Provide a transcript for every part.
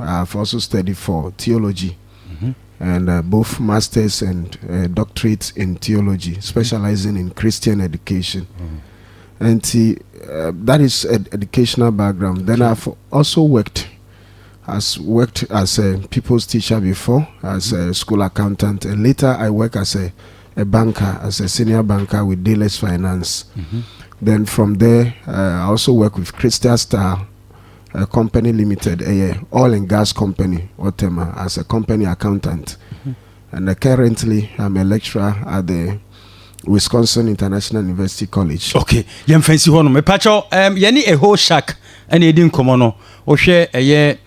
I've also studied for theology, and both masters and doctorates in theology, specializing in Christian education. And that is an educational background. Then I've also worked as a people's teacher before, as a school accountant, and later I work as a banker, as a senior banker with Dealers Finance. Then from there, I also work with Crystal Star Company Limited, a oil and gas company, Otema, as a company accountant. And currently, I'm a lecturer at the Wisconsin International University College. Okay, yam fancy hono me pacho yani a whole shack and edin komono o hwe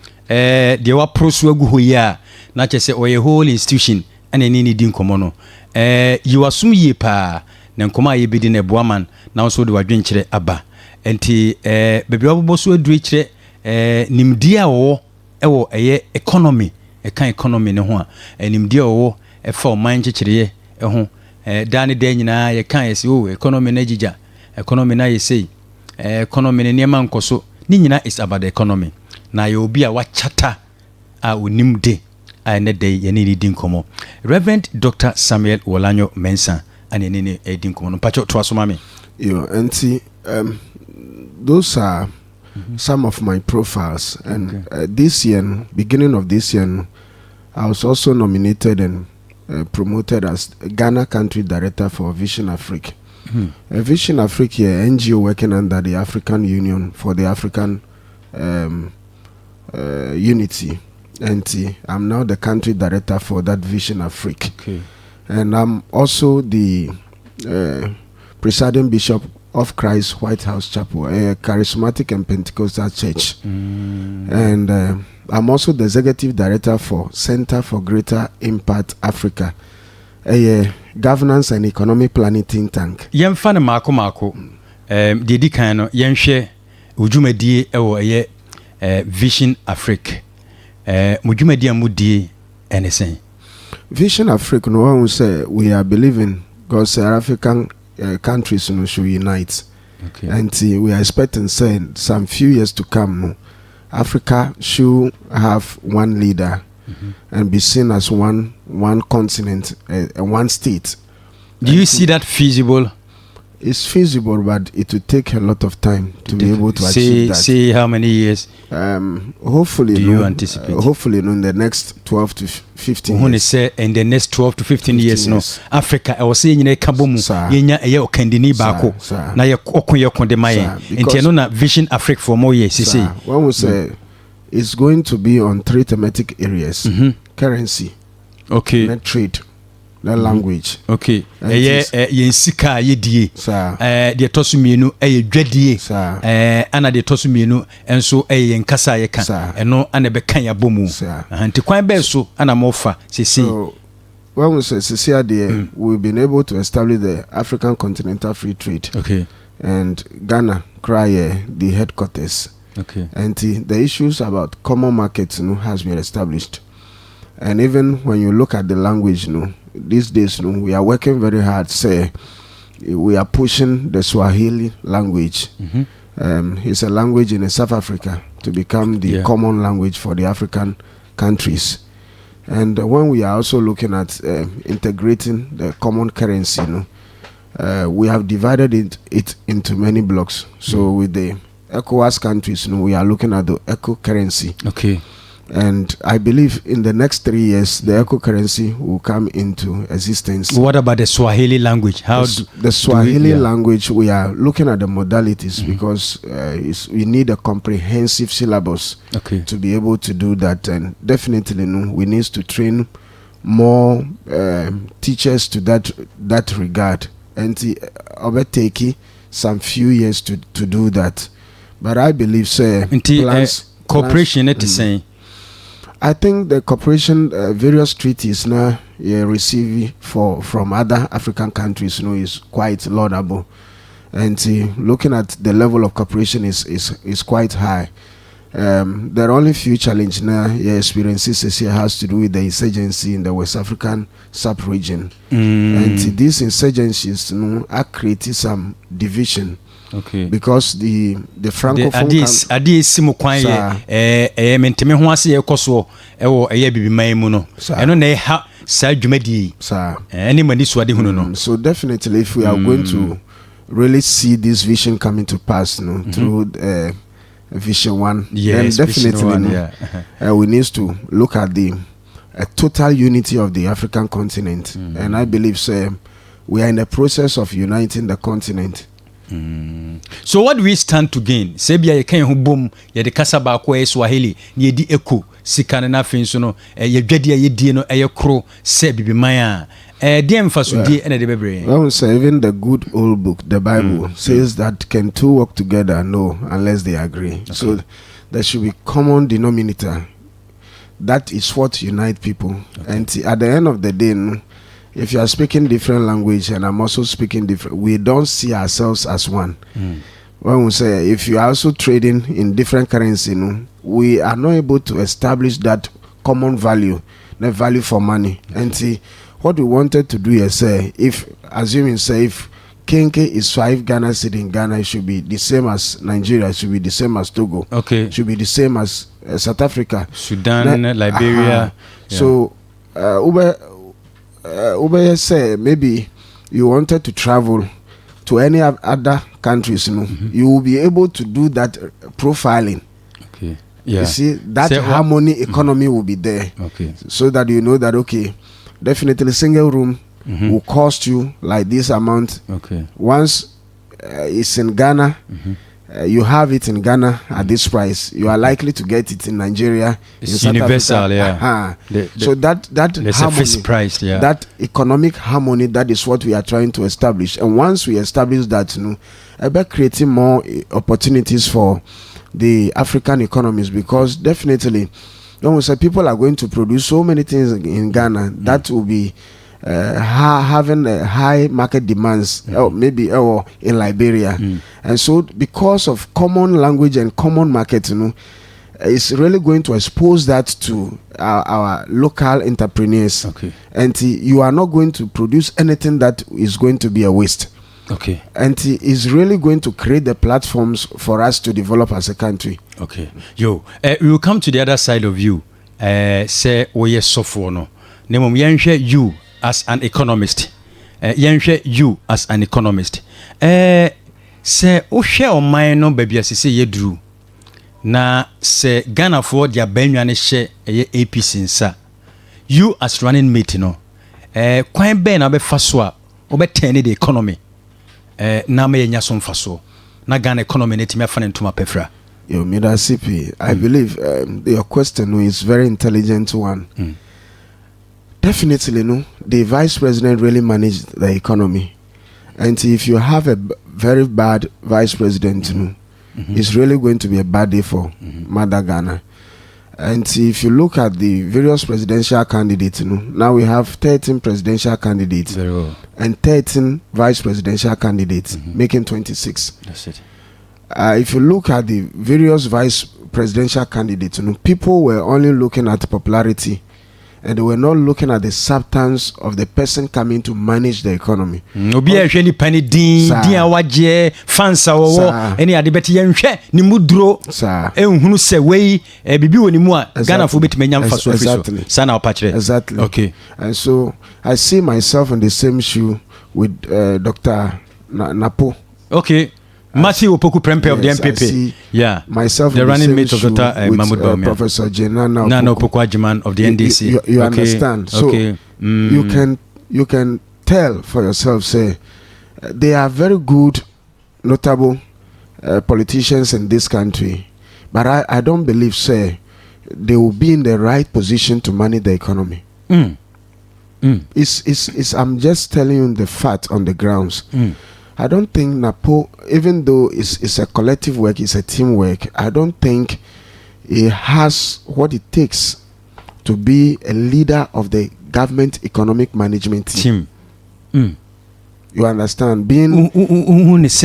de wa prosu agu ho ya na che se o ye whole institution and any din komono you asum ye pa na nkoma ye bedi na boaman na so de wadwenkyere aba enti bebi obobo so aduru kyere nimdia wo ewo economy kan economy ne ho a nimdia wo fa o man kyekere ho dani de nyina ye kan yesi o economy na jija economy na yesi economy ne niam nkoso ni nyina is about the economy na ye obi a wachata a onimde a ne de ye ni din komo Reverend Dr. Samuel Worlanyo Mensah and ne din komo no pacho to asoma me yo enti those are some of my profiles, and this year, beginning of this year, I was also nominated and promoted as Ghana Country Director for Vision Afrique. Vision Afrique, NGO working under the African Union for the African Unity. And I'm now the Country Director for that Vision Afrique. And I'm also the Presiding Bishop of Christ White House Chapel, a charismatic and Pentecostal church. And I'm also the Executive Director for Center for Greater Impact Africa, a governance and economic planning think tank. Yem fan mako dedi kan no yen hwe ujumadi ewo ye Vision Afrique mujumadi amudi anything. Vision Afrique no one say we are believing God's African countries should unite. And we are expecting some few years to come Africa should have one leader and be seen as one continent, one state. Do you see that feasible? It's feasible, but it will take a lot of time to be able to achieve that. See how many years? Hopefully, do you anticipate? Hopefully, in the next 12 to 15 years. Say in the next 12 to 15 years, no. Africa, I was saying in a kaboom, yenya eyo kandini bako, na ye okunye konde maye. Intiano na Vision Afrique for more years. See, one would say it's going to be on 3 thematic areas: currency, net trade, the language. Yensika yedie de tosu mienu dwadie ana de tosu mienu enso yenkasa ye kan eno ana be kan ya bomu anti kwan be so ana mofa sisi. When we say sisi ade, we've been able to establish the African Continental Free Trade. And Ghana cry the headquarters. And the issues about common markets has been established. And even when you look at the language, these days, we are working very hard. Say, we are pushing the Swahili language. It's a language in South Africa to become the common language for the African countries. And when we are also looking at integrating the common currency, we have divided it into many blocks. So with the ECOWAS countries, we are looking at the eco currency. And I believe in the next 3 years, the eco currency will come into existence. What about the Swahili language? How the Swahili language, we are looking at the modalities because we need a comprehensive syllabus to be able to do that. And definitely, we need to train more teachers to that regard. And it will take some few years to do that. But I believe, cooperation, saying. I think the cooperation, various treaties now receive from other African countries, is quite laudable, and looking at the level of cooperation is quite high. There are only few challenges now. Experiences here has to do with the insurgency in the West African sub-region, and these insurgencies are creating some division Okay. Because the francophone ade simu kwan ye menteme ho ase ye koso ewo eye bibiman mu no eno na ha sa dwumadi any mani so ade hunu no. So definitely if we are going to really see this vision coming to pass through vision 1, yes, then definitely we need to look at the total unity of the African continent, and I believe we are in the process of uniting the continent. So what do we stand to gain? Sebia ye kan ho bom ye de kasa ba ko e Swahili ye di echo sikane na fin so no ye dwade ye die no ye kro se bibiman a de emfaso die ene de bebre. Well, say even the good old book, the Bible, says that can two work together? No, unless they agree. Okay. So there should be common denominator. That is what unite people. Okay. And at the end of the day, if you are speaking different language and I'm also speaking different, we don't see ourselves as one. When we say if you are also trading in different currency, we are not able to establish that common value, the value for money. And see, what we wanted to do is say, if assuming say if Kenke is 5 Ghana cedi in Ghana, it should be the same as Nigeria, it should be the same as Togo, okay, it should be the same as South Africa, Sudan, Liberia. So Uber say maybe you wanted to travel to any other countries, you will be able to do that profiling. Okay. Yeah. You see that harmony economy will be there. Okay. So that you know that definitely single room will cost you like this amount. Okay. Once it's in Ghana, you have it in Ghana at this price. You are likely to get it in Nigeria. It's in universal, so that there's harmony, a fixed price, that economic harmony, that is what we are trying to establish. And once we establish that, about creating more opportunities for the African economies, because definitely, when we say people are going to produce so many things in Ghana, that will be having a high market demands, or maybe in Liberia. And so because of common language and common market, it's really going to expose that to our local entrepreneurs. Okay. And you are not going to produce anything that is going to be a waste. Okay. And it is really going to create the platforms for us to develop as a country. Okay. We will come to the other side of you. Say we suffer no. Nemom yenhwe you as an economist. Yenhwe you as an economist. Say o hwe o man no baabi asese yedru. Na say Ghana for dia banwane hye APC nsa. You as running mate no. Kwan be na be fa so a obetene the economy. Na me nya so mfa so. Na Ghana economy ne timi afa ne ntoma pefra. Yo, Mida CP, I believe your question is very intelligent one. Definitely, the vice president really managed the economy. And if you have a very bad vice president, it's really going to be a bad day for Mother Ghana. And if you look at the various presidential candidates, now we have 13 presidential candidates and 13 vice presidential candidates, making 26. That's it. If you look at the various vice presidential candidates, people were only looking at popularity, and they were not looking at the substance of the person coming to manage the economy. Obi ehwe ni pani din awaje fansa wo eni ade beti yenhwe ni mudro ehunu se wei bibi woni mu a Ghana fo beti menya mfa so afiso sana opachire. Exactly. Okay. And so I see myself in the same shoe with Dr. Napo. Okay. Matthew Opoku Prempe of the MPP. Myself the running mate of Dr. Mahmoud Bawumia. Professor Jenana Opoku Ajiman of the NDC. You understand? So you can tell for yourself, say, they are very good, notable politicians in this country. But I don't believe, say, they will be in the right position to manage the economy. I'm just telling you the fact on the grounds. I don't think Napo, even though it's a collective work, it's a teamwork, I don't think it has what it takes to be a leader of the government economic management team. You understand? Being it's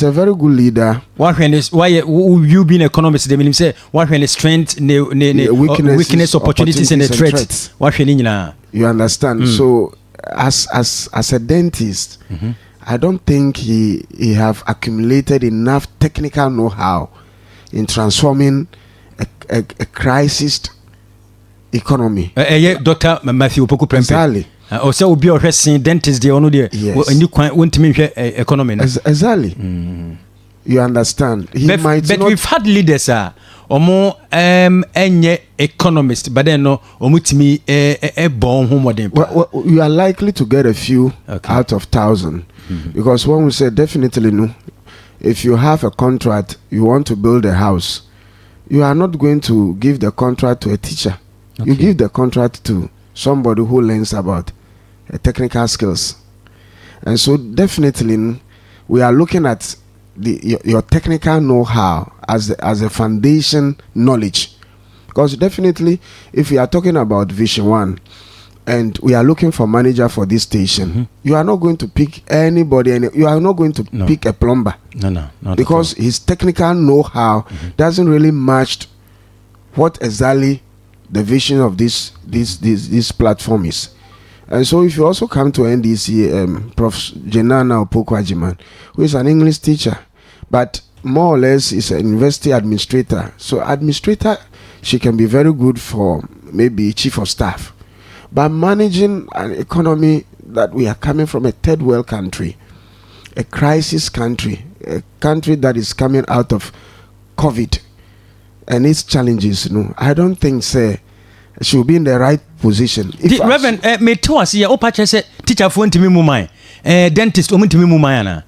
a very good leader. Why you being economist? They mean say what when the strength, weakness, opportunities, and the threats. You understand? So as a dentist, I don't think he have accumulated enough technical know-how in transforming a crisis economy. Dr. Matthew Opoku Prempe. Exactly. Also, will be a resident dentist. They only want to make economy. Exactly. You understand? But we've had leaders or more any economist, but then no omutimi a born home. You are likely to get a few out of 1,000 because when we say definitely no, if you have a contract, you want to build a house, you are not going to give the contract to a teacher. You give the contract to somebody who learns about technical skills. And so definitely we are looking at your technical know-how as a foundation knowledge. Because definitely if we are talking about Vision 1 and we are looking for manager for this station, you are not going to pick anybody, you are not going to pick a plumber. No, because his technical know-how doesn't really match what exactly the vision of this platform is. And so if you also come to NDC, Prof. Jenana Opoku, who is an English teacher, but more or less is an university administrator. So administrator, she can be very good for maybe chief of staff. But managing an economy that we are coming from a third world country, a crisis country, a country that is coming out of COVID and its challenges, I don't think she will be in the right position. Reverend, me too as ya opache say teacher for ntimi mumai, dentist ntimi mumai.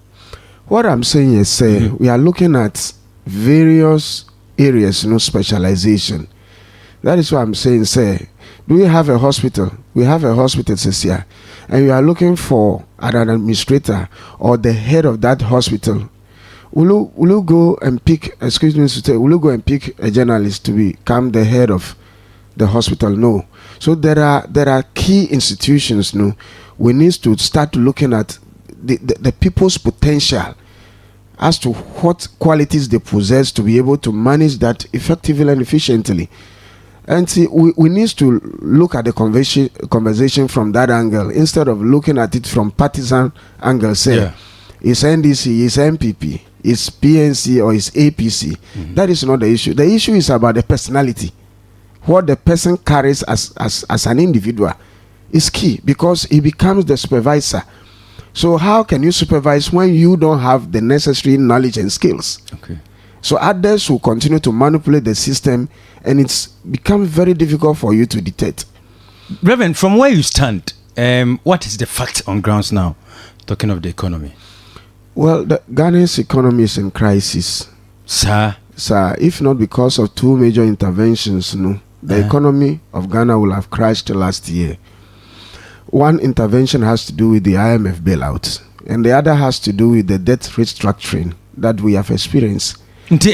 What I'm saying is we are looking at various areas, specialization. That is what I'm saying. Do we have a hospital? We have a hospital this year, and we are looking for an administrator or the head of that hospital. Will you go and pick? Will you go and pick a journalist to become the head of the hospital? No. So there are key institutions. We need to start looking at the people's potential as to what qualities they possess to be able to manage that effectively and efficiently. And see, we need to look at the conversation from that angle instead of looking at it from partisan angle. It's NDC, it's MPP, it's PNC, or it's APC. That is not the issue. The issue is about the personality. What the person carries as an individual is key because he becomes the supervisor. So how can you supervise when you don't have the necessary knowledge and skills? So others will continue to manipulate the system and it's become very difficult for you to detect. Reverend, from where you stand, what is the fact on grounds now, talking of the economy? Well, the Ghana's economy is in crisis. Sir, if not because of two major interventions, the economy of Ghana will have crashed last year. One intervention has to do with the IMF bailout, and the other has to do with the debt restructuring that we have experienced. Debt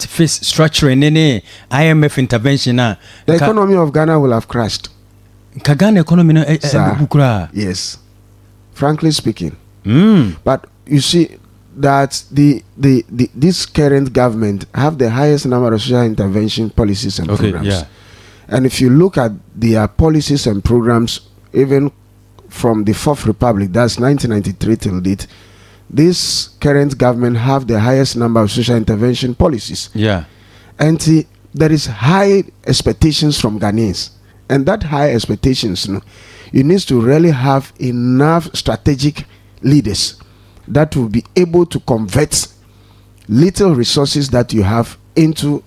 face structuring, IMF intervention. The economy of Ghana will have crashed. Ghana economy, yes, frankly speaking. But you see that this current government have the highest number of social intervention policies and programs. And if you look at their policies and programs, even from the Fourth Republic, that's 1993 till date, this current government have the highest number of social intervention policies. And there is high expectations from Ghanaians. And that high expectations, you need to really have enough strategic leaders that will be able to convert little resources that you have into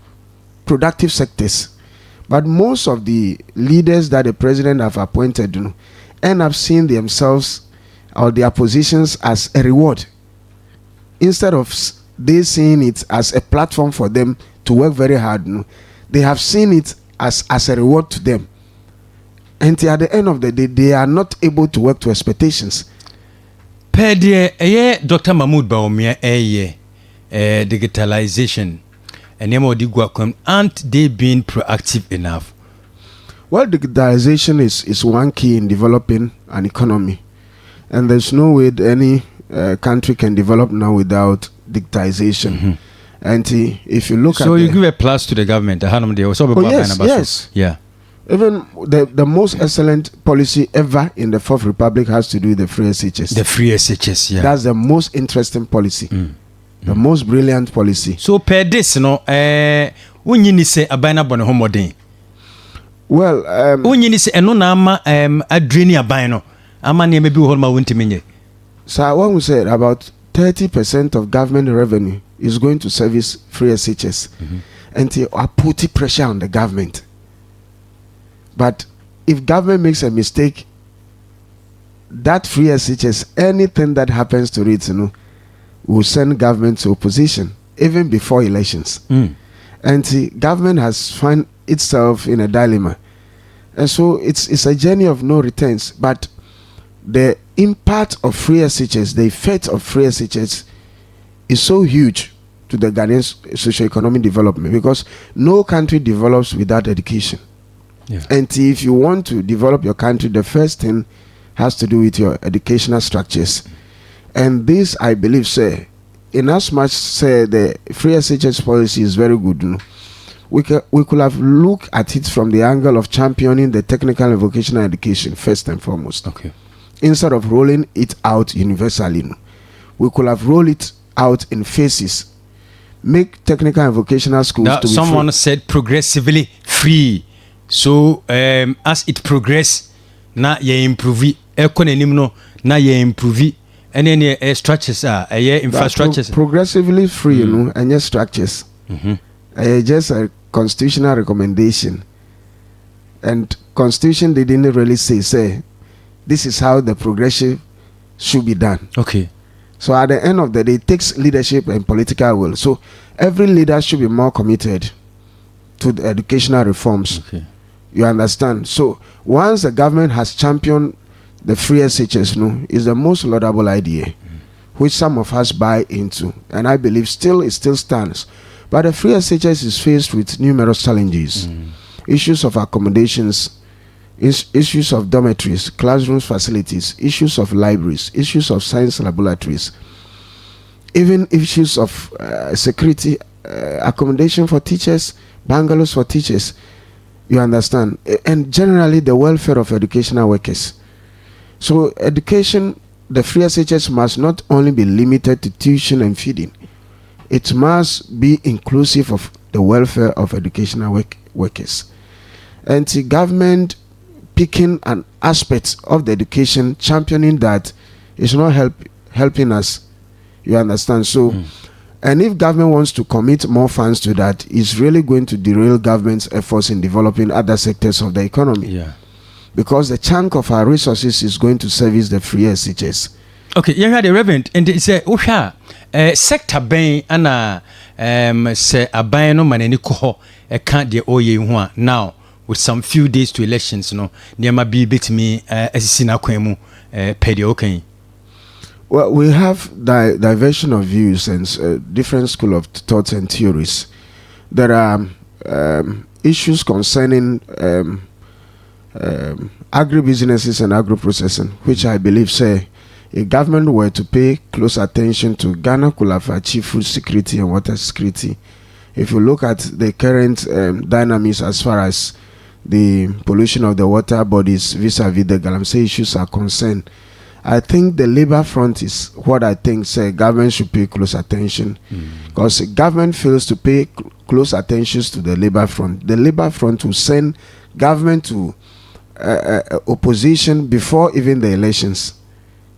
productive sectors. But most of the leaders that the president have appointed end up seeing themselves or their positions as a reward instead of they seeing it as a platform for them to work very hard. They have seen it as a reward to them, and at the end of the day they are not able to work to expectations. Dr. Mahmoud Bawumia digitalization aren't they being proactive enough? Well, digitalization is one key in developing an economy, and there's no way any country can develop now without digitization. And if you look so you give a plus to the government. Yes. Even the most excellent policy ever in the Fourth Republic has to do with the free SHS. The free SHS, yeah. That's the most interesting policy. The most brilliant policy. So per this, no, when you say a banner bon homodin. Well, when you say no nama a drainy a bino, a man maybe hold my winter minute. So when we said about 30% of government revenue is going to service free SHS, and they are putting pressure on the government. But if government makes a mistake, that free SHS, anything that happens to it, will send government to opposition even before elections. And the government has found itself in a dilemma, and so it's a journey of no returns. But the impact of free SHS, the effect of free SHS, is so huge to the Ghanaian socio-economic development, because no country develops without education. Yeah. And if you want to develop your country, the first thing has to do with your educational structures. And this, I believe, say, in as much say the free SHS policy is very good, we could have looked at it from the angle of championing the technical and vocational education first and foremost. Okay. Instead of rolling it out universally, we could have rolled it out in phases. Make technical and vocational schools now, to be someone free. said progressively free. So as it progress, na ye improve economy, na ye improve. And then structures are infrastructures progressively free, and yes, structures. Just a constitutional recommendation, and constitution they didn't really say this is how the progression should be done. Okay. So at the end of the day, it takes leadership and political will. So every leader should be more committed to the educational reforms. Okay. You understand? So once the government has championed the free SHS, is the most laudable idea, which some of us buy into, and I believe it still stands. But the free SHS is faced with numerous challenges, issues of accommodations, issues of dormitories, classrooms, facilities, issues of libraries, issues of science laboratories, even issues of security, accommodation for teachers, bungalows for teachers. You understand? And generally the welfare of educational workers. So education, the free SHS must not only be limited to tuition and feeding. It must be inclusive of the welfare of educational workers. And the government picking an aspect of the education, championing that, is not helping us. You understand? So, and if government wants to commit more funds to that, it's really going to derail government's efforts in developing other sectors of the economy. Yeah. Because the chunk of our resources is going to service the free SHS. Okay, you had the Reverend, and it's a sector bang and say a ban no man any coho a can't de oye now with some few days to elections, there might be bit me as sina kwemu pedi okay. Well, we have diversion of views and different school of thoughts and theories. There are issues concerning agribusinesses and agro-processing, which I believe say if government were to pay close attention to, Ghana could have achieved food security and water security. If you look at the current dynamics as far as the pollution of the water bodies vis-a-vis the Galamsey issues are concerned, I think the labor front is what I think say government should pay close attention, because government fails to pay close attention to the labor front will send government to opposition before even the elections.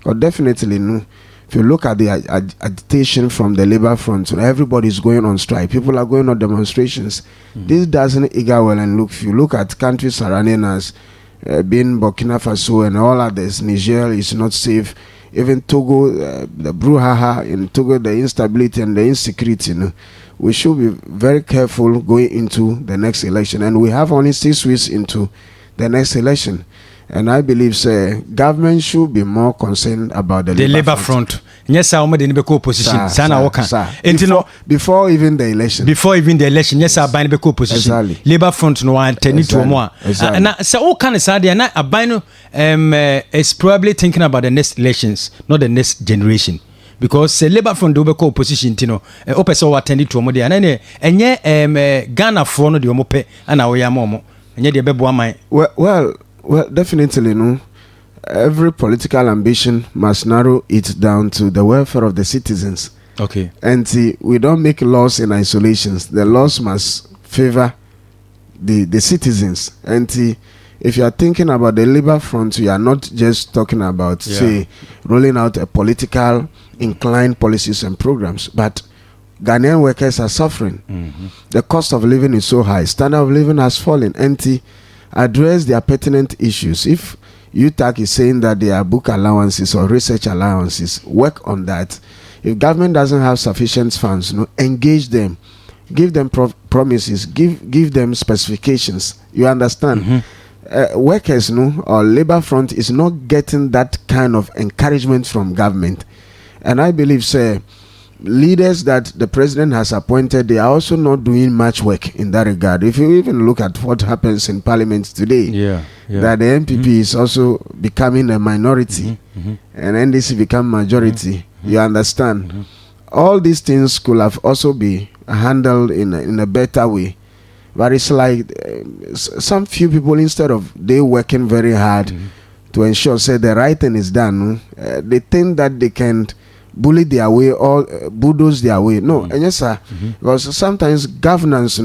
But definitely, if you look at the agitation from the labor front, everybody's going on strike. People are going on demonstrations. This doesn't augur well. And if you look at countries surrounding us, being Burkina Faso and all others, Niger is not safe. Even Togo, the brouhaha in Togo, the instability and the insecurity. We should be very careful going into the next election. And we have only 6 weeks into the next election. And I believe, government should be more concerned about the labor front. Yes, sir. Opposition. Before even the election. Yes, sir. Bind the opposition. Exactly. Labor front no one tend to more. And so all kind of sad. And a bind is probably thinking about the next elections, not the next generation. Because labor front do be opposition, opesa attended to more. And Ghana for no the omope and our yamomo. Well, definitely, no. Every political ambition must narrow it down to the welfare of the citizens. Okay. And we don't make laws in isolations. The laws must favor the citizens. And if you are thinking about the labor front, you are not just talking about, say, rolling out a political inclined policies and programs, but Ghanaian workers are suffering. Mm-hmm. The cost of living is so high. Standard of living has fallen. And address their pertinent issues. If UTAC is saying that there are book allowances or research allowances, work on that. If government doesn't have sufficient funds, engage them, give them promises, give them specifications. You understand? Mm-hmm. Workers, or labor front is not getting that kind of encouragement from government. And I believe, sir, leaders that the president has appointed, they are also not doing much work in that regard. If you even look at what happens in parliament today, that the MPP is also becoming a minority, and NDC become majority. You understand? All these things could have also be handled in a better way. But it's like some few people, instead of they working very hard to ensure say the right thing is done, they think that they can bully their way or bulldoze their way. No, and yes, sir. Because sometimes governance,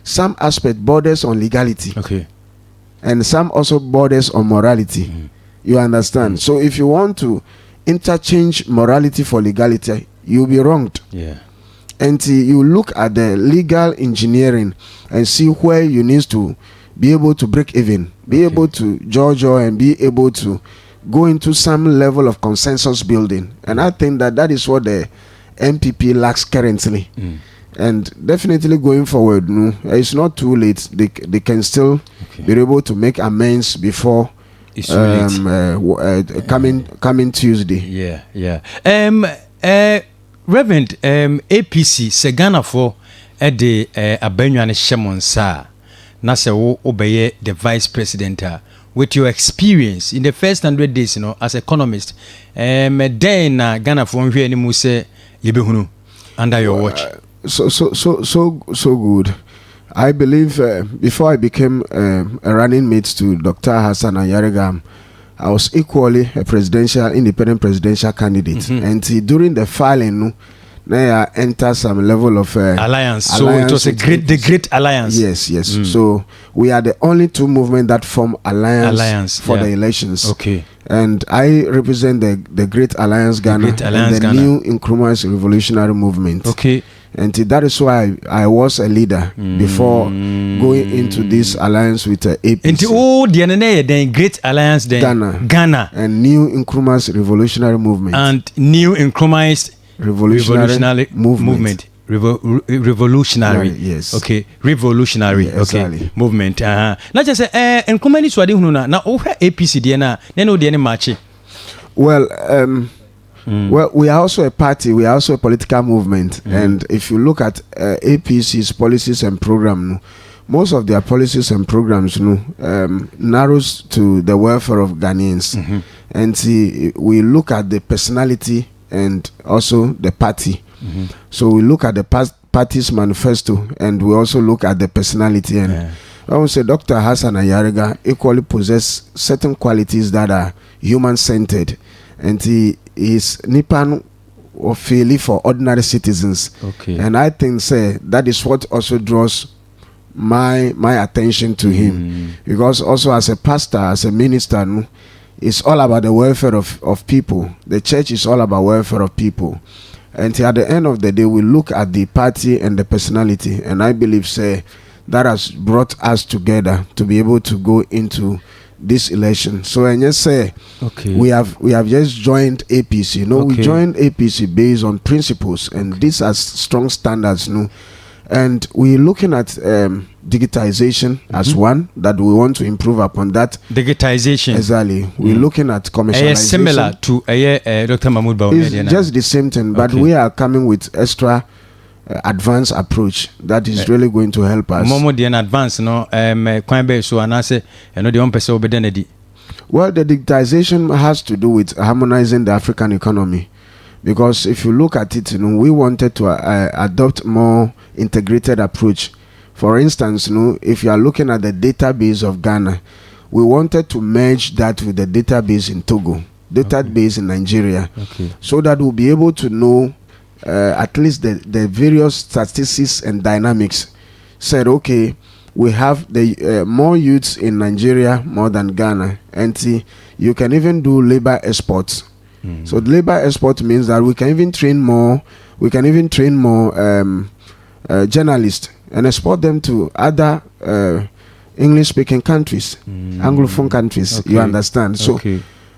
some aspect borders on legality. Okay. And some also borders on morality. You understand? So if you want to interchange morality for legality, you'll be wronged. Yeah. And you look at the legal engineering and see where you need to be able to break even, be able to judge and be able to go into some level of consensus building. And I think that is what the MPP lacks currently. And definitely going forward, it's not too late. They can still be able to make amends before coming Tuesday. Reverend, APC Segana for the Abenyane Shemonsa na se wo obeye the vice president. With your experience in the first 100 days, as economist, then Ghana for any muse yebehunu under your watch. So good. I believe before I became a running mate to Dr. Hassan Ayaregam, I was equally a independent presidential candidate. And during the filing, I enter some level of alliance. So it was the great alliance. Yes. So we are the only two movements that form alliance for the elections. Okay. And I represent the Great Alliance Ghana and the New Nkrumah's Revolutionary Movement. Okay. And that is why I was a leader before going into this alliance with APC. And the Great Alliance Ghana and New Nkrumah's Revolutionary Movement. And New Nkrumah's Revolutionary Movement. Revolutionary. Yes. Okay. Revolutionary. Yeah, exactly. Okay. Movement. Not just say Nkrumah ni swadi hunu na over APC dia na no dia ni march. Well, we are also a party. We are also a political movement. And if you look at APC's policies and program, most of their policies and programs narrows to the welfare of Ghanaians. And we look at the personality and also the party. So we look at the party's manifesto and we also look at the personality. And I would say Dr. Hassan Ayarega equally possess certain qualities that are human-centered. And he is Nipan or fairly for ordinary citizens. Okay. And I think that is what also draws my attention to him. Because also as a pastor, as a minister, it's all about the welfare of people. The church is all about welfare of people. And at the end of the day, we look at the party and the personality. And I believe, that has brought us together to be able to go into this election. So and just say we have just joined APC. We joined APC based on principles, and these are strong standards. And we're looking at digitization as one that we want to improve upon that. Digitization. Exactly. We're looking at commercialization. Similar to Dr. Mahmoud Bawumia. It's just the same thing, but we are coming with extra advanced approach that is really going to help us. Momo di an advance so anase the one person obedient. Well, the digitization has to do with harmonizing the African economy. Because if you look at it, we wanted to adopt more integrated approach For instance, if you are looking at the database of Ghana, we wanted to merge that with the database in Togo, database in Nigeria, so that we'll be able to know at least the various statistics and dynamics. Said, okay, we have the more youths in Nigeria more than Ghana, and you can even do labor exports. So the labor export means that we can even train more. We can even train more journalists and export them to other English-speaking countries, Anglophone countries. You understand? So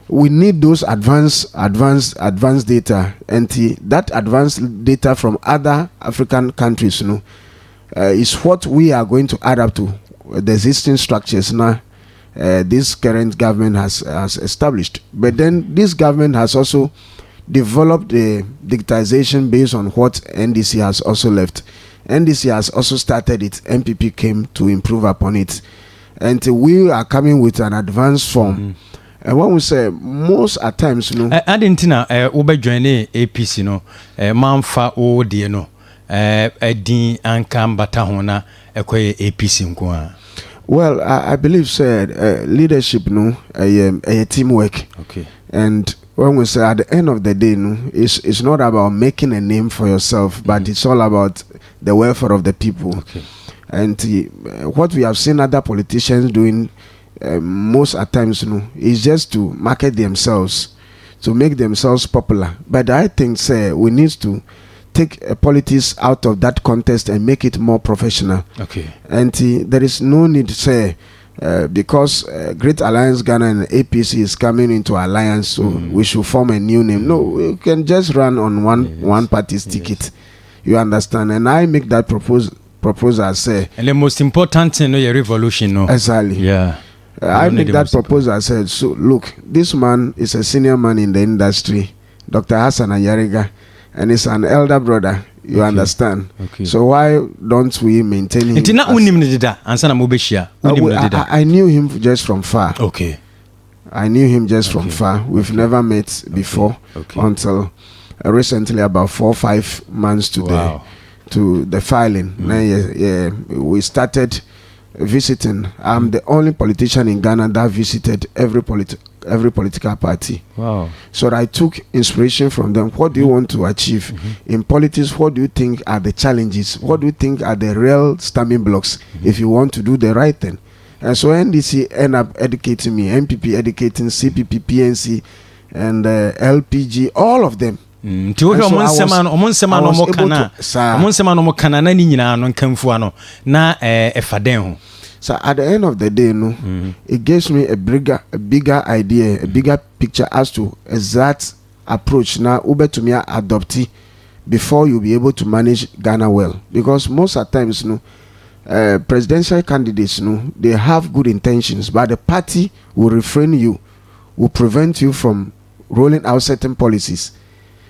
we need those advanced data, and that advanced data from other African countries, is what we are going to add up to the existing structures now. This current government has established, but then this government has also developed the digitization based on what NDC has also left. NDC has also started it. MPP came to improve upon it, and we are coming with an advanced form. And when we say most at times, Adentina, ube join APC manfa o die din ankam batahona ekwe APC nkoa. Well, I believe leadership a teamwork. And when we say at the end of the day, it's not about making a name for yourself, but it's all about the welfare of the people. And what we have seen other politicians doing most at times, is just to market themselves, to make themselves popular. But I think we need to take politics out of that context and make it more professional. And there is no need to say because Great Alliance Ghana and APC is coming into alliance, so we should form a new name. No, we can just run on one party's ticket. You understand? And I make that proposal say. And the most important thing, your revolution, no. Exactly. Yeah. I make that proposal. I said, so look, this man is a senior man in the industry, Dr. Hassan Ayariga, and he's an elder brother. You understand? So why don't we maintain him? I knew him just from far. I knew him just from far. We've never met before until recently, about 4 or 5 months to the filing. We started visiting. I'm the only politician in Ghana that visited every political party. So I took inspiration from them. What do you want to achieve in politics? What do you think are the challenges? What do you think are the real stumbling blocks if you want to do the right thing? And so NDC end up educating me, MPP educating, CPP, PNC, and LPG, all of them. And so I was So at the end of the day, it gives me a bigger idea, a bigger picture as to exact approach now Ube to me adoptee before you'll be able to manage Ghana well. Because most of the times, presidential candidates, they have good intentions, but the party will refrain you, will prevent you from rolling out certain policies.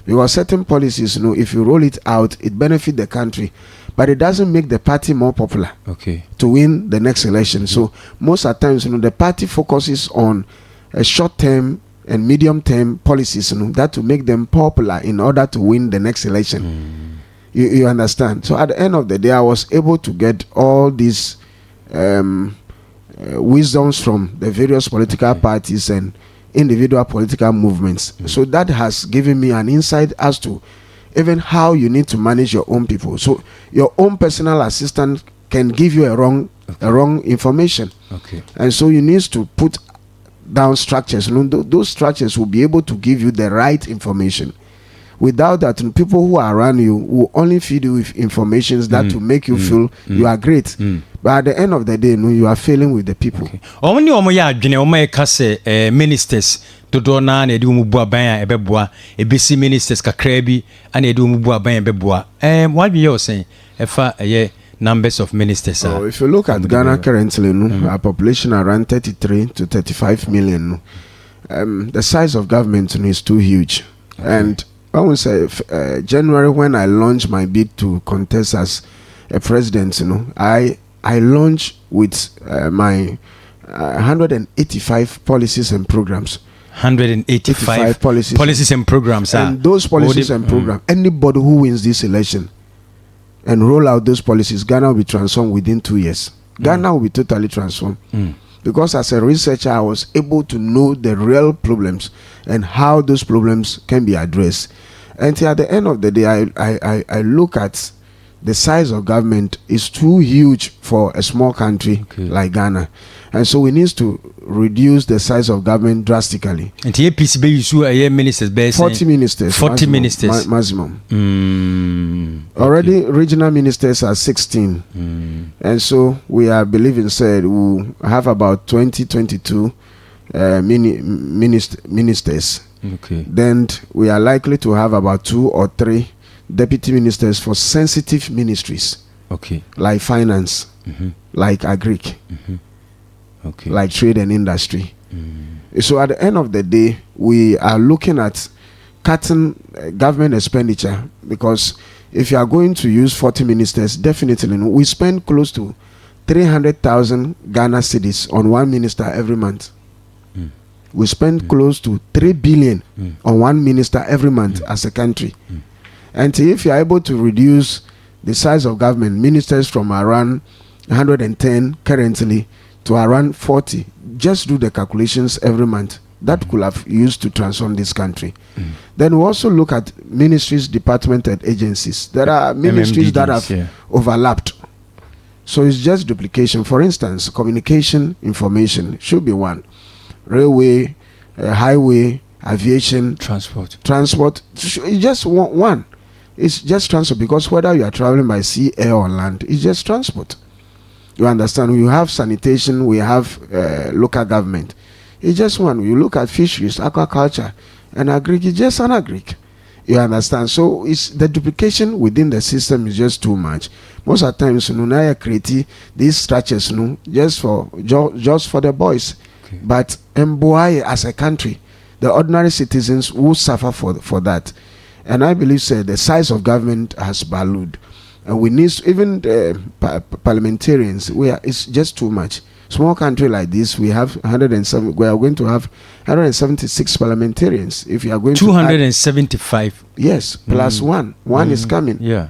Because certain policies, if you roll it out, it benefits the country, but it doesn't make the party more popular to win the next election. So most of the times, the party focuses on a short-term and medium-term policies, that will make them popular in order to win the next election. You understand? So at the end of the day, I was able to get all these wisdoms from the various political parties and individual political movements. So that has given me an insight as to even how you need to manage your own people. So your own personal assistant can give you a wrong information. And so you need to put down structures. Those structures will be able to give you the right information. Without that, people who are around you will only feed you with information that will make you feel you are great. But at the end of the day, you are failing with the people. Ministers dodo na edi umubua ban ebeboa ebisi ministers kakra and edi umubua ban ebeboa. What you saying efa numbers of ministers are? If you look at Ghana currently, our population around 33 to 35 million. The size of government is too huge. And I would say January, when I launched my bid to contest as a president, I launched with my 185 policies and programs. 185 policies and programs. And those policies and programs, anybody who wins this election and roll out those policies, Ghana will be transformed within 2 years. Ghana will be totally transformed. Because as a researcher, I was able to know the real problems and how those problems can be addressed. And at the end of the day, I look at the size of government is too huge for a small country like Ghana. And so we need to reduce the size of government drastically. And the APC ministers 40 ministers. 40 maximum, ministers. Maximum. Already regional ministers are 16. And so we are believing said we'll have about 22 ministers. Then we are likely to have about 2 or 3 deputy ministers for sensitive ministries. Like finance, like agric. Like trade and industry. So at the end of the day, we are looking at cutting government expenditure, because if you are going to use 40 ministers, definitely we spend close to 300,000 Ghana cedis on one minister every month. We spend close to 3 billion on one minister every month as a country. And if you are able to reduce the size of government ministers from around 110 currently to around 40, just do the calculations every month. That could have used to transform this country. Then we also look at ministries, departments, and agencies. There are ministries that have overlapped. So it's just duplication. For instance, communication, information should be one. Railway, highway, aviation, transport. It's just one. It's just transport, because whether you are traveling by sea, air, or land, it's just transport. You understand? We have sanitation, we have local government. It's just one. You look at fisheries, aquaculture, and agric. It's just an agric. You understand? So it's the duplication within the system is just too much. Most of the times, I create these structures, just for the boys. But Mboaye as a country, the ordinary citizens will suffer for that. And I believe the size of government has ballooned. And we need even parliamentarians. It's just too much. Small country like this, we have 107. We are going to have 176 parliamentarians. If you are going 275, yes, plus one is coming. Yeah,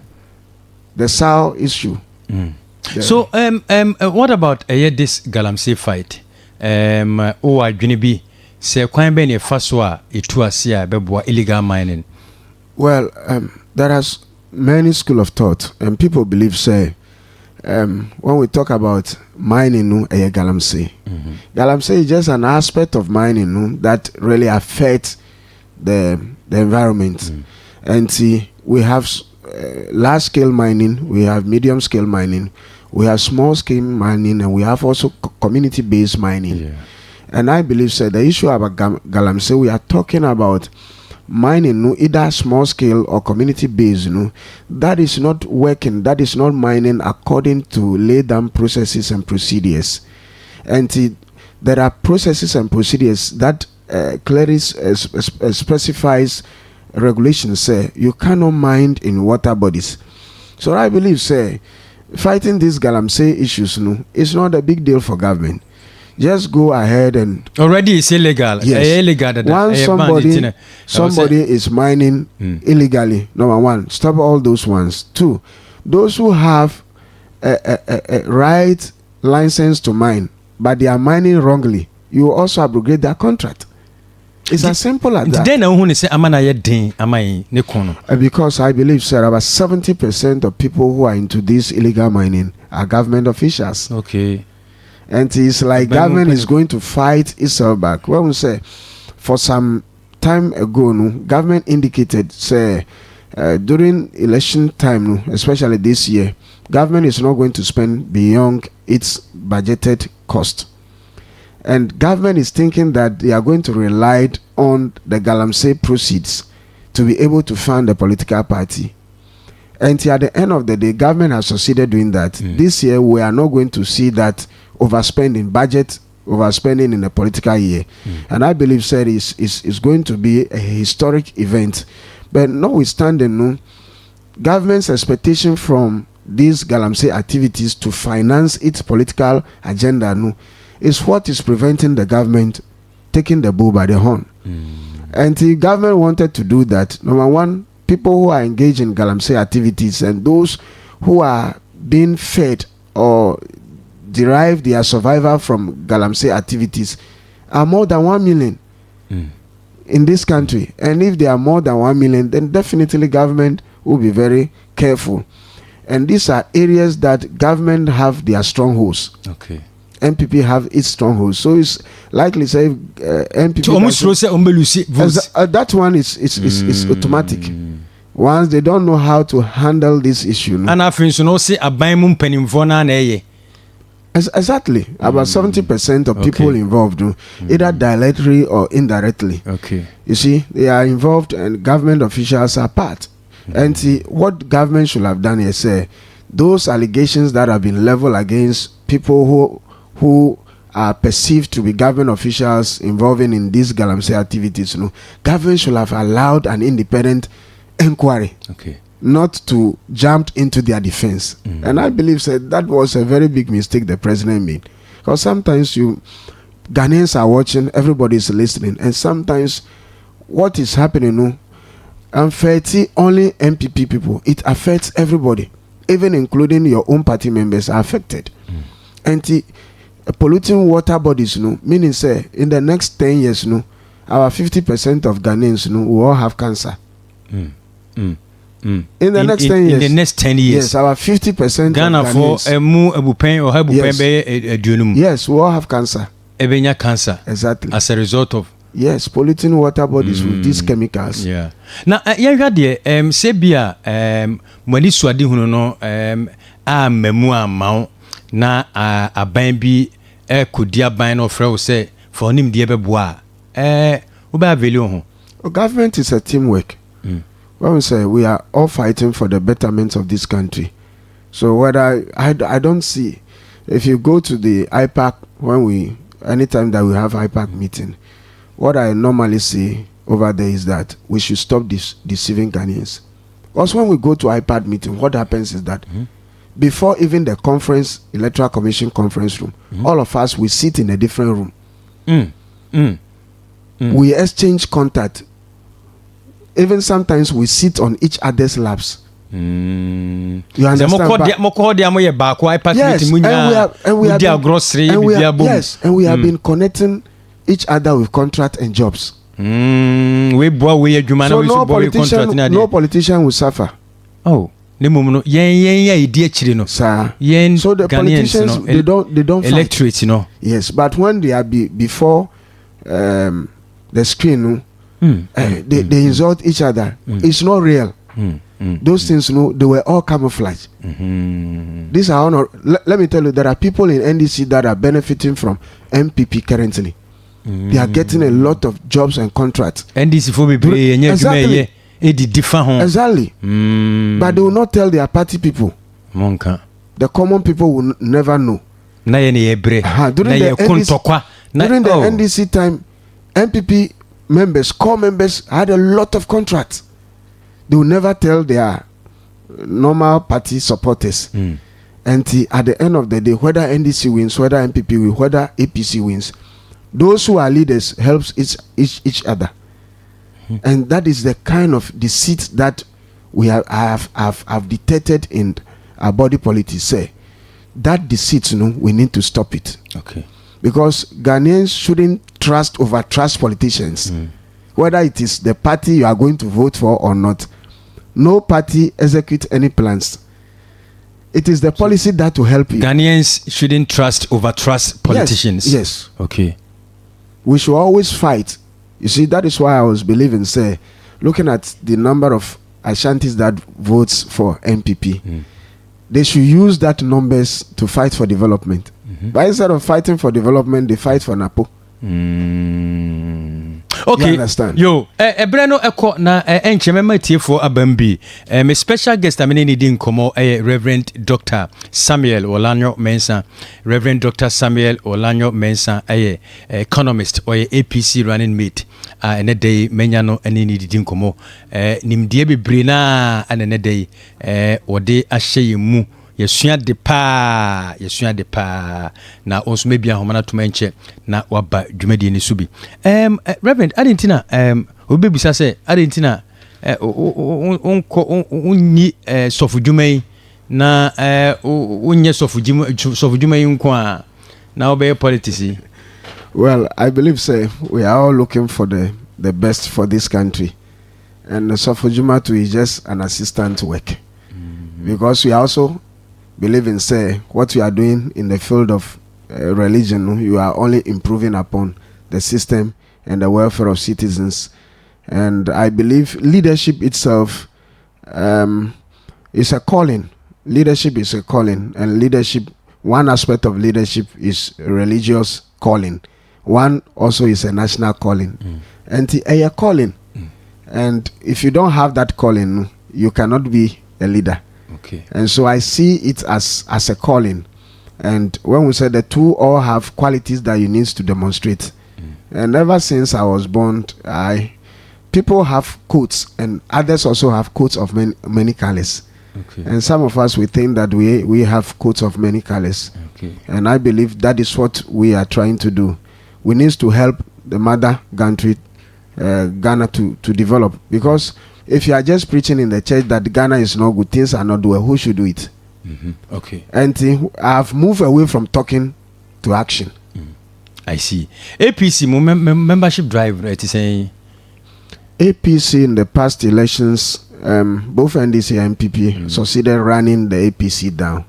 the SAO issue. So what about this Galamsey fight? Adwinibi say kwan be ne faso etu ase a beboa illegal mining. Well, there are many school of thought, and people believe when we talk about mining, Galamsey. Galamsey is just an aspect of mining that really affects the environment. And see, we have large scale mining, we have medium scale mining, we have small scale mining, and we have also community based mining. And I believe the issue about Galamsey, we are talking about mining, either small scale or community based, that is not working, that is not mining according to laid down processes and procedures. And there are processes and procedures that clearly specifies regulations say you cannot mine in water bodies. So I believe fighting these Galamsey issues is not a big deal for government. Just go ahead and already it's illegal. Yes. Illegal. Once somebody is mining illegally, number one, stop all those ones. Two, those who have a right license to mine, but they are mining wrongly, you also abrogate their contract. It's as simple as that. Because I believe, sir, about 70% of people who are into this illegal mining are government officials. Okay. And it's like government is going to fight itself back. Well, we say for some time ago, government indicated during election time, especially this year, government is not going to spend beyond its budgeted cost. And government is thinking that they are going to rely on the Galamsey proceeds to be able to fund the political party. And at the end of the day, government has succeeded doing that. This year, we are not going to see that overspending in a political year. And I believe it's going to be a historic event. But notwithstanding, government's expectation from these Galamsey activities to finance its political agenda is what is preventing the government taking the bull by the horn. And the government wanted to do that. Number one, people who are engaged in Galamsey activities and those who are being fed or derive their survival from galamsey activities are more than 1 million in this country. And if there are more than 1 million, then definitely government will be very careful. And these are areas that government have their strongholds. Okay. MPP have its strongholds. So it's likely say MPP. That one is automatic. Once they don't know how to handle this issue. And I think no say exactly. About 70% of people involved, either directly or indirectly. Okay. You see, they are involved and government officials are part. And see, what government should have done is say, those allegations that have been leveled against people who are perceived to be government officials involving in these galamsey activities, government should have allowed an independent inquiry. Okay. Not to jump into their defense. And I believe that was a very big mistake the president made. Because sometimes Ghanaians are watching, everybody is listening, and sometimes what is happening affects only MPP people. It affects everybody, even including your own party members are affected. And polluting water bodies, meaning say in the next 10 years, our 50% of Ghanaians will all have cancer. In the next 10 years. In the next 10 years. Yes, our 50% Ghana of Ghanaians. Yes, we all have cancer. Cancer. Exactly. As a result of. Yes, polluting water bodies with these chemicals. Yeah. Now, Sebia, when this swadi huno memu amount na aban bi kodia ban no frɛ say for nim de beboa uba value ho. Government is a teamwork. When we say we are all fighting for the betterment of this country. So whether I don't see, if you go to the IPAC anytime that we have IPAC meeting, what I normally see over there is that we should stop deceiving Ghanaians. Because when we go to IPAC meeting, what happens is that before even the Electoral Commission conference room, all of us, we sit in a different room. We exchange contact. Even sometimes we sit on each other's laps. You understand? Yes, and we have been connecting each other with contract and jobs. So no politician will suffer. Oh, sir. So the politicians they don't electorate, Yes, but when they are before the screen, they insult each other. It's not real. Those things, they were all camouflage. These are honor. Let me tell you, there are people in NDC that are benefiting from MPP currently. They are getting a lot of jobs and contracts. NDC for me, exactly. Exactly. But they will not tell their party people. The common people will never know. During the NDC time, MPP members, core members, had a lot of contracts. They will never tell their normal party supporters. And at the end of the day, whether NDC wins, whether MPP wins, whether APC wins, those who are leaders helps each other. And that is the kind of deceit that we have detected in our body politics. Say that deceit, we need to stop it. Okay. Because Ghanaians shouldn't over trust politicians. Whether it is the party you are going to vote for or not. No party execute any plans. It is the policy that will help you. Ghanaians shouldn't over trust politicians. Yes. Okay. We should always fight. You see, that is why I was believing, looking at the number of Ashantis that votes for MPP, they should use that numbers to fight for development. But instead of fighting for development, they fight for Napo. Okay. You understand? Yo, Breno Eko na enchemema tiefo abambi. My special guest amene ni din komo Reverend Dr. Samuel Worlanyo Mensah. Reverend Dr. Samuel Worlanyo Mensah economist or APC running mate. Ene day menyano ene ni din komo. Nimdie bebre na ene day ode ahye mu. Yesua de pa na onso mebia homana tuma enche na waba dwumadi ni subi. Reverend Adentina obebisa se Adentina unyi sofu dwumai na unye sofujuma yinkwa na obey politics. Well, I believe say we are all looking for the best for this country, and Sofujuma too is just an assistant work, because we also believe in say what we are doing in the field of religion, you are only improving upon the system and the welfare of citizens. And I believe leadership itself is a calling. Leadership is a calling, and leadership, one aspect of leadership is religious calling. One also is a national calling. And a calling. And if you don't have that calling, you cannot be a leader. Okay. And so I see it as a calling. And when we say the two all have qualities that you need to demonstrate. And ever since I was born, people have coats, and others also have coats of many colors. Okay. And some of us, we think that we have coats of many colors. Okay. And I believe that is what we are trying to do. We need to help the mother country, Ghana, to develop. Because if you are just preaching in the church that Ghana is not good, things are not doing, who should do it? Okay. And I've moved away from talking to action. I see. APC membership drive, right? Saying APC in the past elections, both NDC and MPP succeeded running the APC down.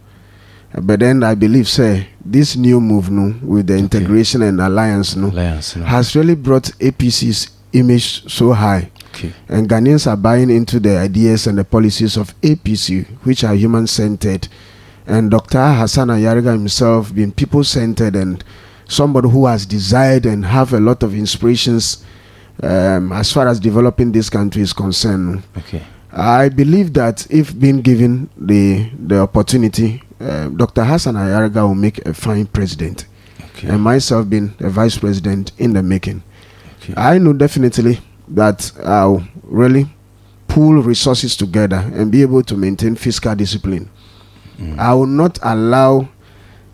But then I believe, say, this new move with the integration and alliance has really brought APC's image so high. Okay. And Ghanaians are buying into the ideas and the policies of APC, which are human-centered. And Dr. Hassan Ayariga himself being people-centered and somebody who has desired and have a lot of inspirations as far as developing this country is concerned. Okay. I believe that if being given the opportunity, Dr. Hassan Ayariga will make a fine president. Okay. And myself being a vice president in the making. Okay. I know definitely that I'll really pool resources together and be able to maintain fiscal discipline. I will not allow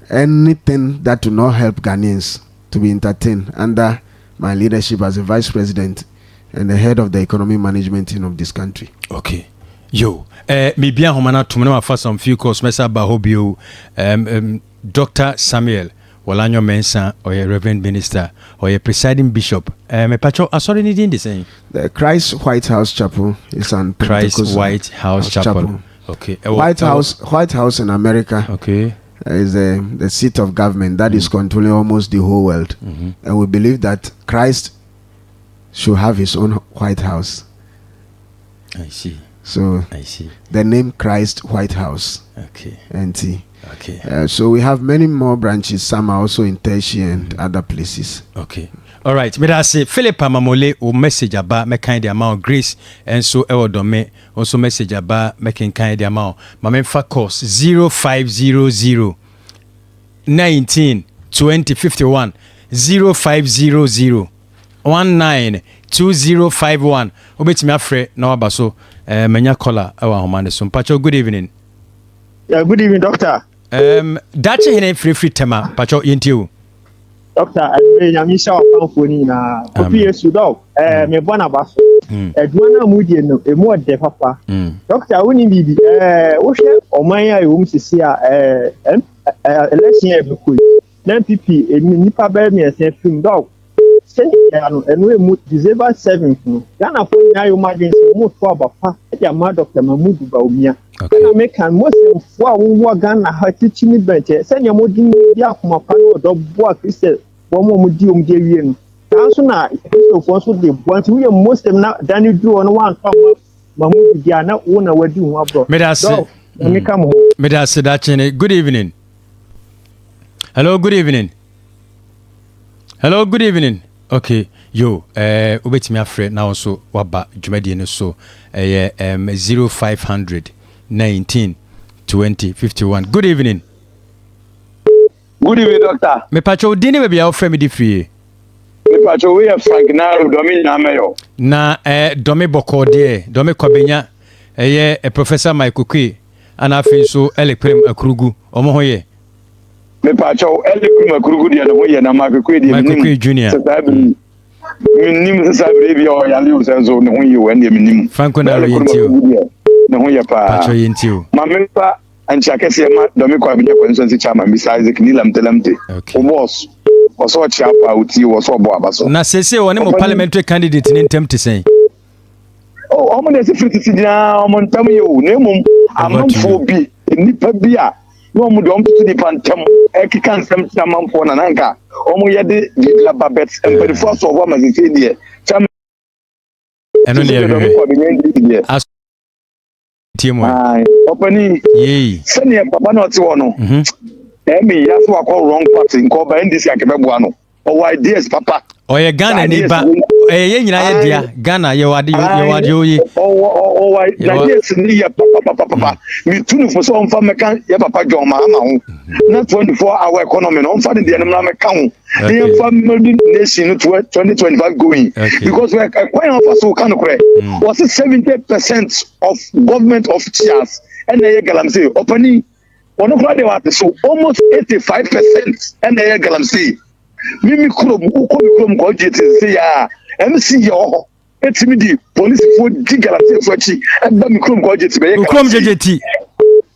anything that will not help Ghanaians to be entertained under my leadership as a vice president and the head of the economic management team of this country. Okay. Yo, me bien homana tumena fa some few course mesa ba hobio Dr. Samuel Worlanyo Mensah or a Reverend Minister or a presiding bishop. Me pacho asori ni din the same. The Christ White House Chapel is an Christ White House Chapel. Okay. White House in America. Okay. Is the seat of government that is controlling almost the whole world. And we believe that Christ should have his own White House. I see. So I see. The name Christ White House. Okay. NT. Okay. So we have many more branches. Some are also in Tertiary and other places. Okay. All right. Me da say Philip Amamole o message about me kind the amount Grace and so Ewodome also message about making kind the amount. My fa course 0500 19 20 51 0500 19 2051. Obetimi afre na waba so menya caller ewa homane so pacho. Good evening. Yeah, good evening, doctor. Dachi hene free tema pacho yintiu. Doctor, I am Misha Pamphony na copy Sudo. Me bona baso. Edwana mudi no e mo de papa. Doctor, woni bibi wo hwe omanya e wum sisi a election e bekuyi. Na MPP e nipa ba me ese film dog. Senya no eno e mu December 7th no. Ghana fo nya yo magency mo to abafa. E ma Dr. Mahmoud Baumia. Na me kan mo se fo a wo Ghana ha tichimi benche. Senya mo di di akoma pa no do bo a Christian. Womo di wie no. Kanso na Christopher so de bonti we Muslim na dani do on one fa Mahmoud dia na wo na wadi ho abro. Me da se da chene. Good evening. Hello, good evening. Hello, good evening. Okay, yo, ubetimi afre na also waba dwumadi no so 0500 19 20 51. Good evening. Good evening, doctor. Me pacho dini we bia ofre me di free. Me pacho we Frank Naro domi nyameyo. Na domi boko de, domi kwabenya professor Michael Kwe ana afi so elekrem akrugu omo hoye. Me pacho elekrem akrugu de no hoye na Michael Kwe de Michael Kwe Junior. Minim sabre bi o yale o senso ne hoye we ne minim. Franco Naro yentio. Ne hoye pa. Pacho yentio. Ma me pa and Chakesi ma Domiko Abinya constituency chairman Mr. Isaac Nilam Telamte. Okay. Was so chapa uti was so boabaso. Na sese one mo parliamentary candidate in tempt say. Oh, how many different now on Tamio, Nemo, among 4B, Nipa Bia, no more to the Pantam, Ekikan Sam Saman for Nananka, Omo Yadi, Babets, and for the first of women in India. And only as team opening, yea, senior Papa not one. Emi, that's what I call wrong party, call by this Yakabuano. Oh, ideas, Papa. Oh, a Ghana neighbor. Eh, idea. Ghana, you are you. Oh, ideas near Papa. Me too for some farm account, ya Papa John Mama. Not 24-hour economy, on finding the animal account. The family nation to 2025 going. Because we're quite of us who can correct. Was it 70% of government officials and the Galamsey opening? One of the so almost 85% and the Galamsey. Mimi Krum, who come Gojit, say, MC, your Etimidi, police for Gigalamsey for Chi, and Bami Krum Gojit, Krum Jeti.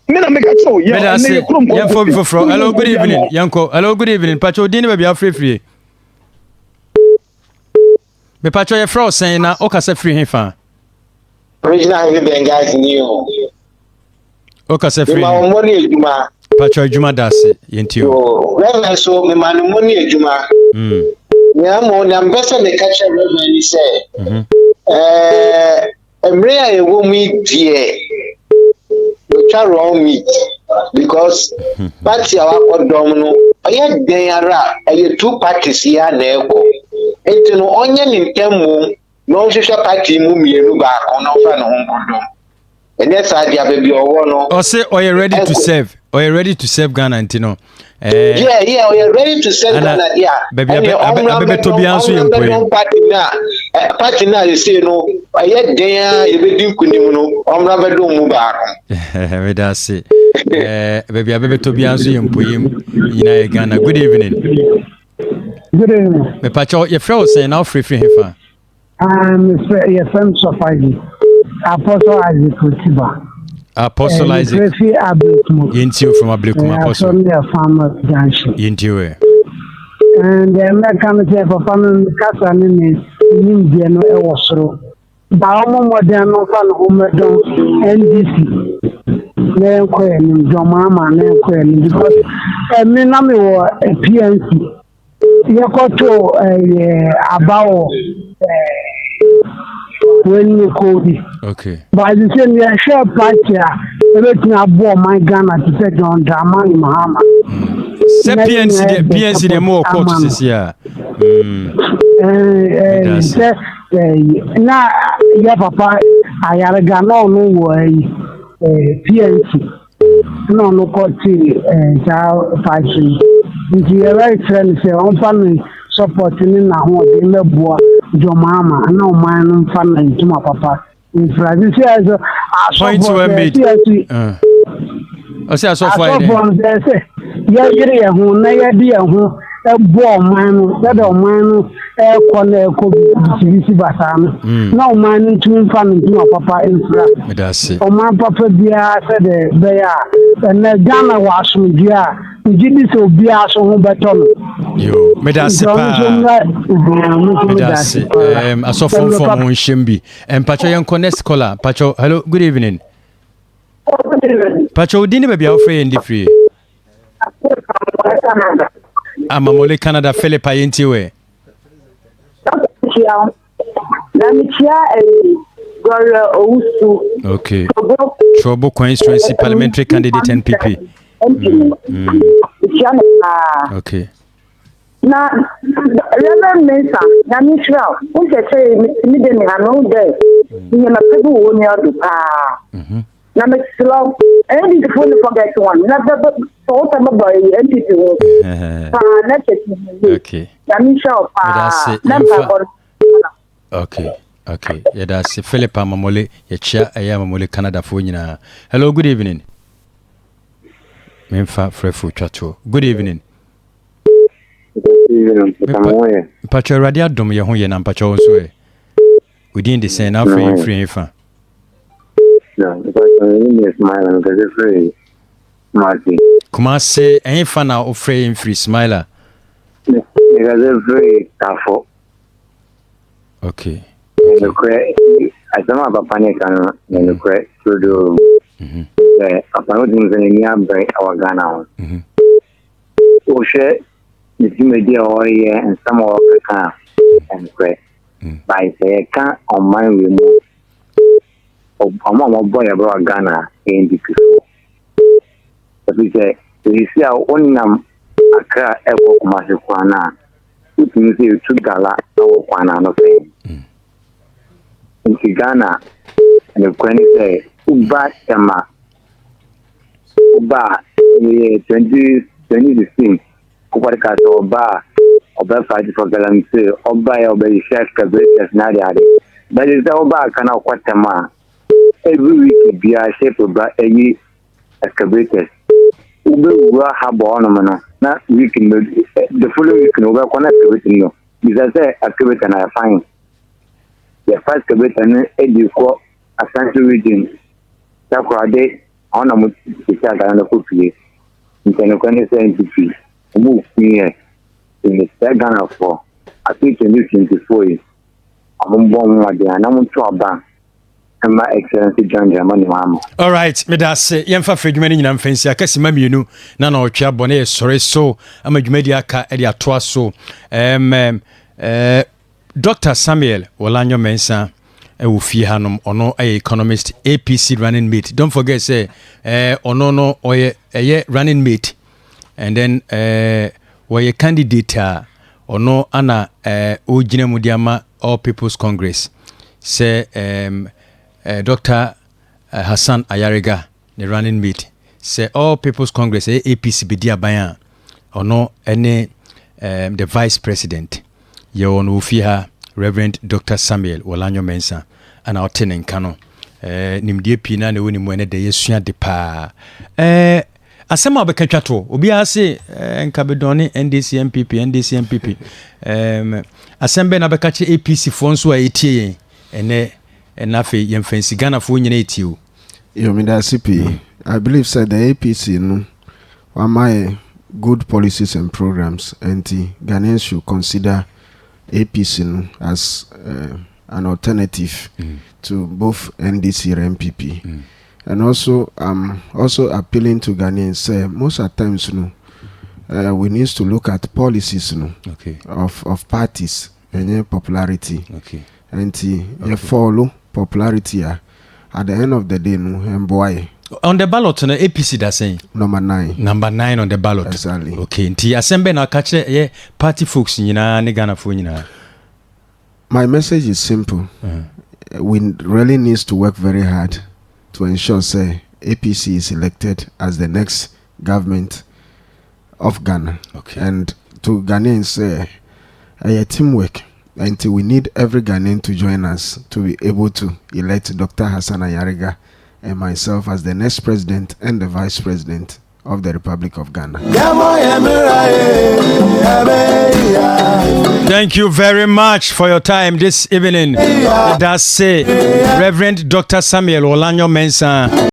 Mina make a show, yeah, hello, good evening, Yanko. Hello, good evening. Pacho dinner be free. Me Pacho your fro saying na Okasa free him fan. Original guys new. Okasa free. Pacho Juma dase yentio. Reverend so me manu money ejuma. Ya mo na mbese me catch reverend say. Emre a ewo mi die. You try wrong meat because party our odom no oye den ara e two parties here na eko. Enti no onye ni ntemu no hwehwe party mu mienu ba ko no fa no hodom. And that's how baby or no. Or say, are you ready to serve? Are you ready to serve Ghana? Antino? Yeah, we are ready to serve Ghana. Yeah, baby, I to be answering. Party now, you say no. I yet there, you be doing kunimuno. I'm never doing mubar. That's it. Baby, I to be answering poem in Ghana. Good evening. Good evening. Me Pacho, your friend say now free here. Your friend Sophie. Apostle Isaac Kutiba. Apostle Isaac. Into from Ablikum Apostle. Into and the American say for family Casa in India no Ewosro. Baomo modern fan Umedon NDC. Name Queen, Jomama, name Queen, because a Minami or a PNC. Yokoto about when you call it. Okay. But the same year, share party, everything I bought my Ghana to take on Dramani Mahama. PNC, the more courts this year. Now, your papa, I had a Ghana no way, PNC. No court, child fighting. If you are right, friend, say, on family supporting in a home, they love boy. Your mama, no man, family to my papa. In France, this is point to a mate. I say, so far, you're getting a home, never be a home, a boy man, that old man, a corner could be Basan. No man to family to my papa in France. That's it. Oh, my papa, dear, said they are, and the Ghana wash me, dear. Jidi so bia so ho beton yo medase asofo from ho nhembi pacho yenko next caller pacho hello good evening pacho udini be bia ofre ndi free amamole Canada Philip ayenti we okay Trouble constituency parliamentary candidate NPP. Okay. Now, Worlanyo Mensah, Namisra, who say, me didn't have no day. You know, people who near the car. Now, make slow, and it's fully forget one. Not the sort of a boy, and people. Okay. Okay. Okay. Yeah, that's Philip Amamole, a chair, I am Mamole Canada for you. Hello, good evening. Memfa Frefu Chacho. Good evening. Pacho Radia Dom Yahoyan and Pacho also. Within the same free. No, because I smile because it's free. Kumase ɛyɛ fa na ofrɛ in free smiler. Because every tafo. Okay. The credit I don't have a panic and the credit to do the apparent in the break our Ghana. Oh shit, the media all year and some of the car and credit. By say can't on my remove. I'm a boy about Ghana in the people. But we say, we see our own Accra Echo Masikwana. It means you took Gala or Kwana no saying. In Ghana, and the Queen say, Uba Tema Uba 2016, Kubaraka Oba, Oba fight for Galamse, Oba obey Shaq Cabretas Nadia. But it's the Oba Kana Quatama. Every week, be a shape of a excavators. Ube have ornament. Not week in the following week, no connect with you. Because I excavate and I find the first excavate and Eddie for a central region. Sakurade on a multiplication and a cookie. You can connect NTP. Move here in the second for I think in this 24 years. I'm born one day and I'm to a bank. My Excellency John Germany Mama. All right, medase yemfa fredwumani nyina mfansi akasi mamienu na na otwa bone sore so amadwumadi aka e de atoa so Dr. Samuel Worlanyo Mensah wo fie hanom ono economist APC running mate. Don't forget say ono no oye running mate and then oye candidate ono ana ogina mudiama All People's Congress say Dr. Hassan Ayariga, the running mate, say All People's Congress, APC Bidia Bayan, or no any the Vice President, your Ufiha, Reverend Dr. Samuel Worlanyo Mensah, and our tenant Kano. Nimdie Pina, the winning when the Yesuya de Pa. Asema Bekachato, Ubiase, and Cabedoni, NDC MPP. Assemble Nabakachi APC Fonso ATA, and Nafi Yemfensi Ghana for you. You mean that CP? I believe said the APC no one my good policies and programs and the Ghanaians should consider APC no as an alternative to both NDC and MPP. And also also appealing to Ghanaians say most of the times we need to look at policies of parties and their popularity. And you follow popularity at the end of the day boy on the ballot no APC that saying number 9 on the ballot. Exactly. Okay, nti asembe na catch party folks nyina ne Ghana fo nyina. My message is simple. We really need to work very hard to ensure say APC is elected as the next government of Ghana. And to Ghanaians say teamwork. Until we need every Ghanaian to join us to be able to elect Dr. Hassan Ayariga and myself as the next president and the vice president of the Republic of Ghana. Thank you very much for your time this evening. That's Reverend Dr. Samuel Worlanyo Mensah.